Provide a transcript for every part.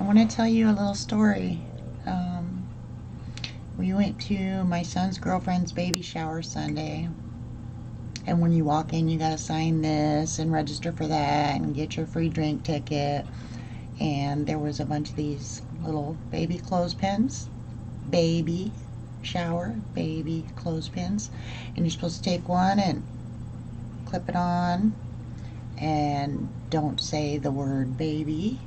I want to tell you a little story. Um, we went to my son's girlfriend's baby shower Sunday, and when you walk in, you got to sign this and register for that and get your free drink ticket. And there was a bunch of these little baby clothespins, baby shower, baby clothespins, and you're supposed to take one and clip it on, and don't say the word baby.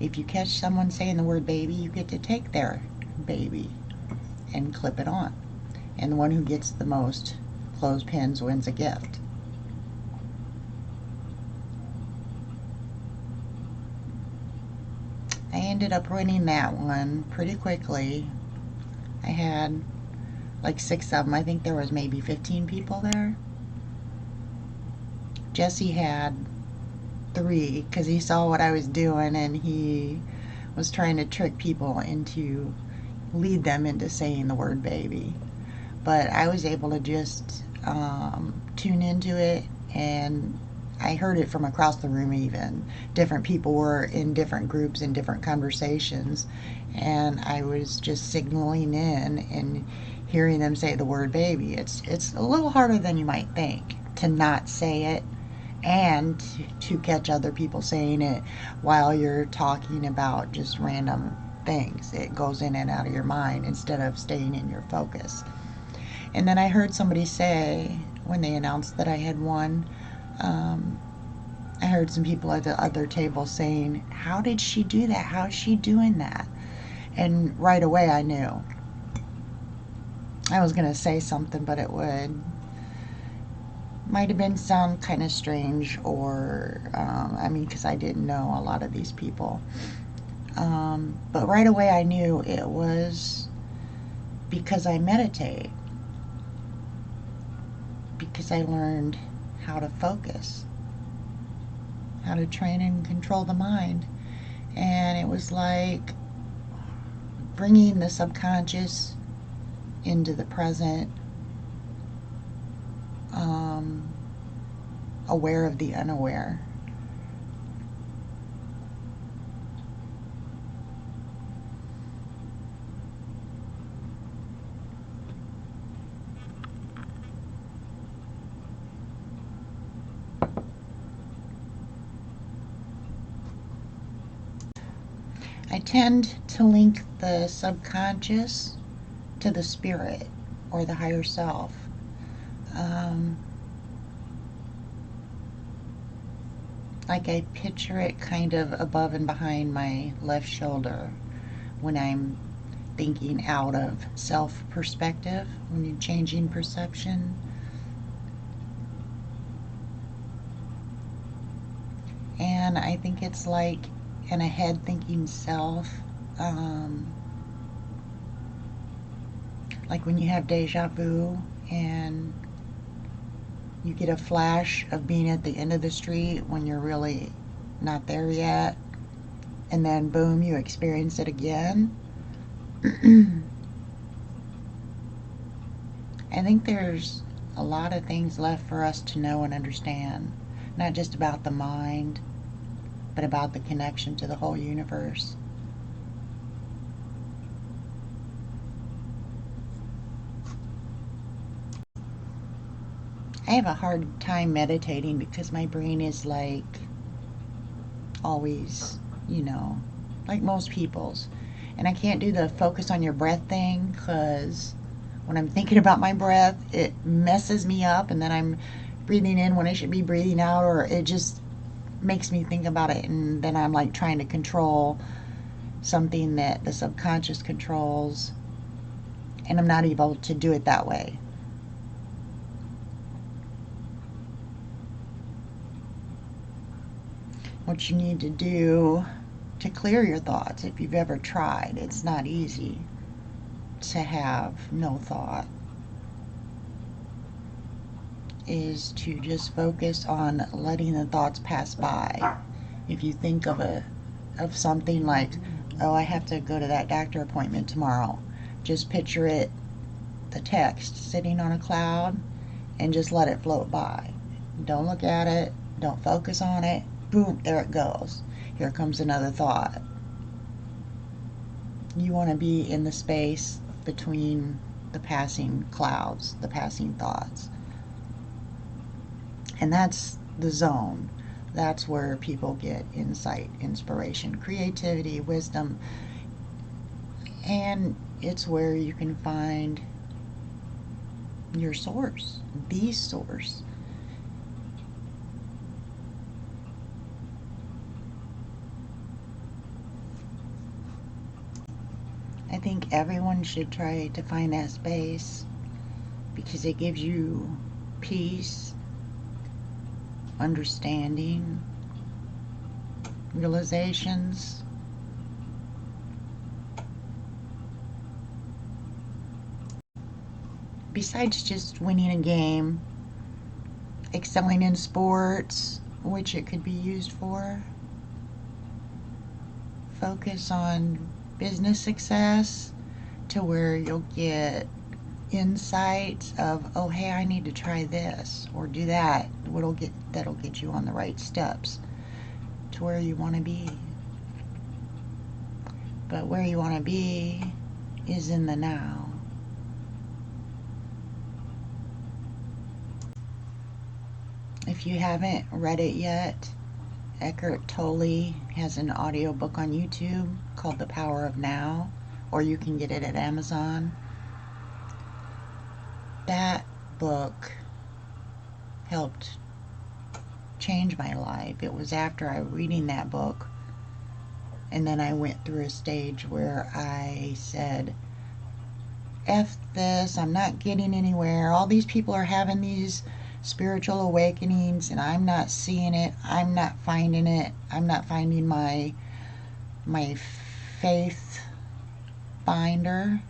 If you catch someone saying the word baby, you get to take their baby and clip it on. And the one who gets the most clothespins wins a gift. I ended up winning that one pretty quickly. I had like 6 of them. I think there was maybe 15 people there. Jesse had 3 because he saw what I was doing, and he was trying to trick people into, lead them into saying the word baby. But I was able to just tune into it, and I heard it from across the room even. Different people were in different groups in different conversations, and I was just signaling in and hearing them say the word baby. It's a little harder than you might think to not say it and to catch other people saying it while you're talking about just random things. It goes in and out of your mind instead of staying in your focus. And then I heard somebody say, when they announced that I had won, I heard some people at the other table saying, "How did she do that? How is she doing that?" And right away I knew. I was going to say something, but it might have been sound kind of strange, or because I didn't know a lot of these people. But right away I knew it was because I meditate, because I learned how to focus, how to train and control the mind. And it was like bringing the subconscious into the present, aware of the unaware. I tend to link the subconscious to the spirit or the higher self. Um, like I picture it kind of above and behind my left shoulder when I'm thinking out of self perspective, when you're changing perception. And I think it's like an ahead thinking self. Um, like when you have deja vu and you get a flash of being at the end of the street when you're really not there yet, and then boom, you experience it again. I think there's a lot of things left for us to know and understand, not just about the mind, but about the connection to the whole universe. I have a hard time meditating because my brain is like always, you know, like most people's. And I can't do the focus on your breath thing because when I'm thinking about my breath, it messes me up, and then I'm breathing in when I should be breathing out, or it just makes me think about it, and then I'm like trying to control something that the subconscious controls, and I'm not able to do it that way. What you need to do to clear your thoughts, if you've ever tried, it's not easy to have no thought, is to just focus on letting the thoughts pass by. If you think of something like, oh, I have to go to that doctor appointment tomorrow, just picture it, the text sitting on a cloud, and just let it float by. Don't look at it, don't focus on it. Boom, there it goes. Here comes another thought. You want to be in the space between the passing clouds, the passing thoughts. And that's the zone. That's where people get insight, inspiration, creativity, wisdom, and it's where you can find your source, the source. I think everyone should try to find that space because it gives you peace, understanding, realizations. Besides just winning a game, excelling in sports, which it could be used for, focus on business success to where you'll get insights of, oh hey, I need to try this or do that. That'll get you on the right steps to where you want to be. But where you want to be is in the now. If you haven't read it yet, Eckhart Tolle has an audiobook on YouTube called The Power of Now, or you can get it at Amazon. That book helped change my life. It was after I reading that book, and then I went through a stage where I said, F this, I'm not getting anywhere. All these people are having these spiritual awakenings and I'm not seeing it. I'm not finding it. I'm not finding my faith finder.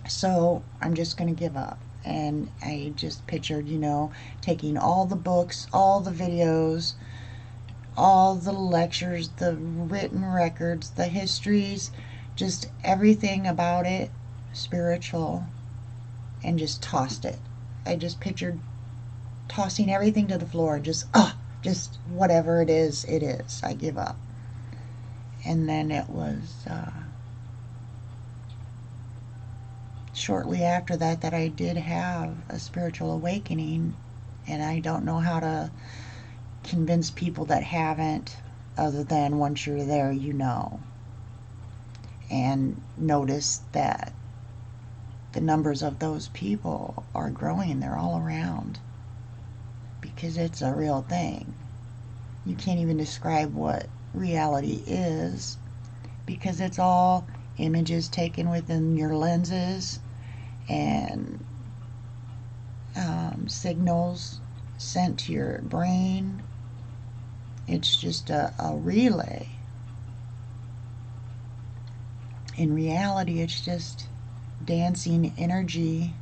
So I'm just going to give up. And I just pictured, taking all the books, all the videos, all the lectures, the written records, the histories, just everything about it spiritual, and just tossed it. I just pictured tossing everything to the floor and just whatever it is, I give up. And then it was shortly after that I did have a spiritual awakening, and I don't know how to convince people that haven't, other than once you're there, and notice that the numbers of those people are growing. They're all around because it's a real thing. You can't even describe what reality is because it's all images taken within your lenses and signals sent to your brain. It's just a relay. In reality, it's just dancing energy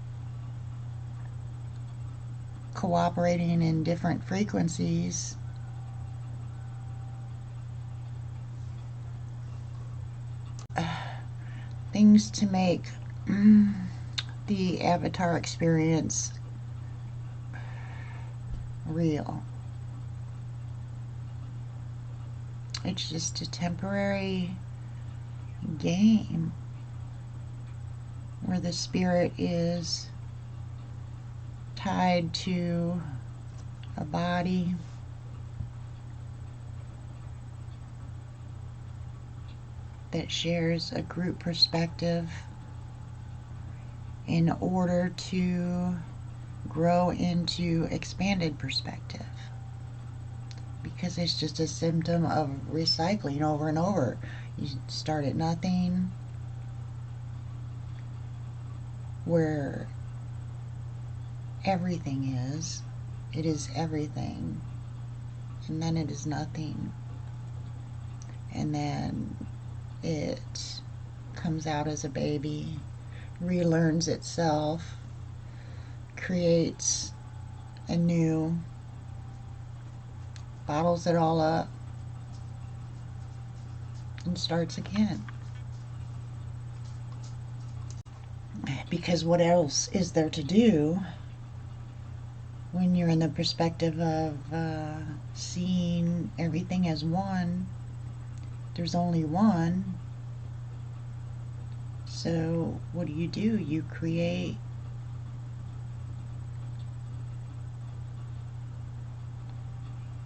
cooperating in different frequencies. Things to make the avatar experience real. It's just a temporary game where the spirit is tied to a body that shares a group perspective in order to grow into expanded perspective, because it's just a symptom of recycling over and over. You start at nothing, where everything is, it is everything, and then it is nothing, and then it comes out as a baby, relearns itself, creates anew, bottles it all up, and starts again. Because what else is there to do when you're in the perspective of seeing everything as one? There's only one. So what do? You create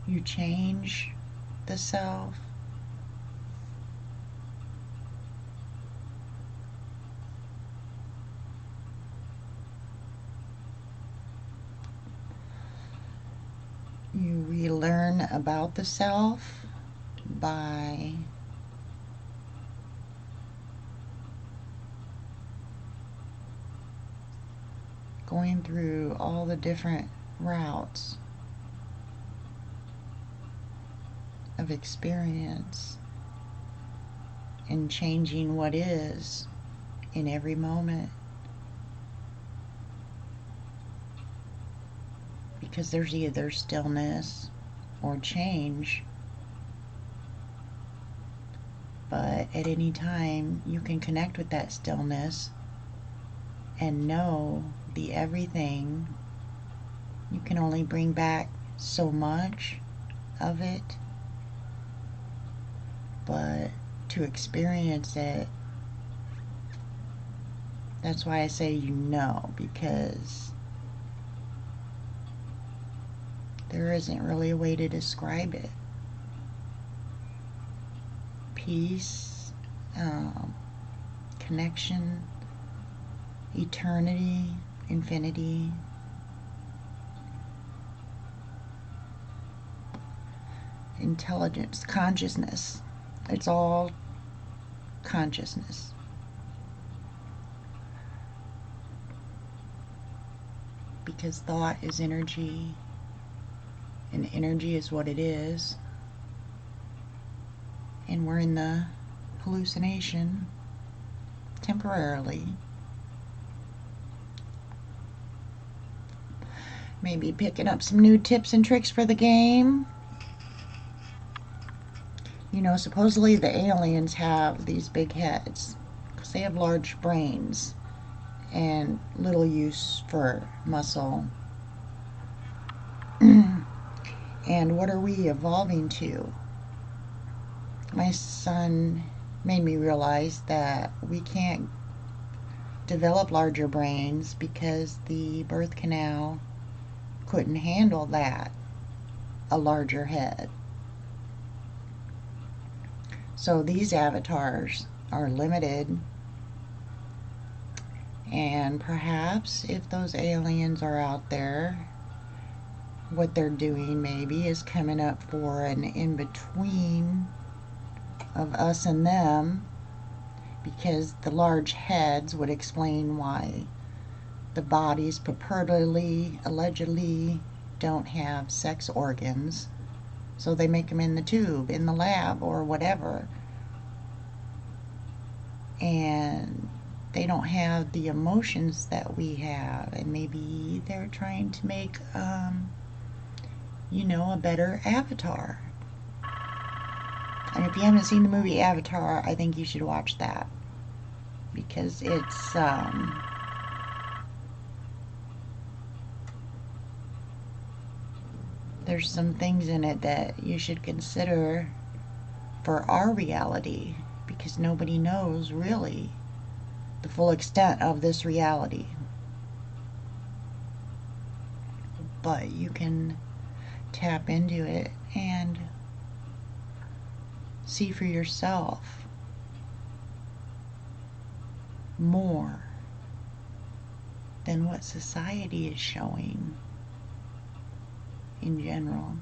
you change the self. You relearn about the self by going through all the different routes of experience and changing what is in every moment. Because there's either stillness or change, but at any time you can connect with that stillness and know the everything. You can only bring back so much of it, but to experience it, that's why I say because there isn't really a way to describe it. Peace, connection, eternity, infinity. Intelligence, consciousness. It's all consciousness. Because thought is energy, and energy is what it is. And we're in the hallucination temporarily. Maybe picking up some new tips and tricks for the game. You know, supposedly the aliens have these big heads because they have large brains and little use for muscle. And what are we evolving to? My son made me realize that we can't develop larger brains because the birth canal couldn't handle that, a larger head. So these avatars are limited, and perhaps if those aliens are out there, what they're doing maybe is coming up for an in-between of us and them, because the large heads would explain why the bodies purportedly, allegedly, don't have sex organs. So they make them in the tube, in the lab, or whatever. And they don't have the emotions that we have. And maybe they're trying to make, a better avatar. And if you haven't seen the movie Avatar, I think you should watch that. Because it's, there's some things in it that you should consider for our reality, because nobody knows really the full extent of this reality. But you can tap into it and see for yourself more than what society is showing in general.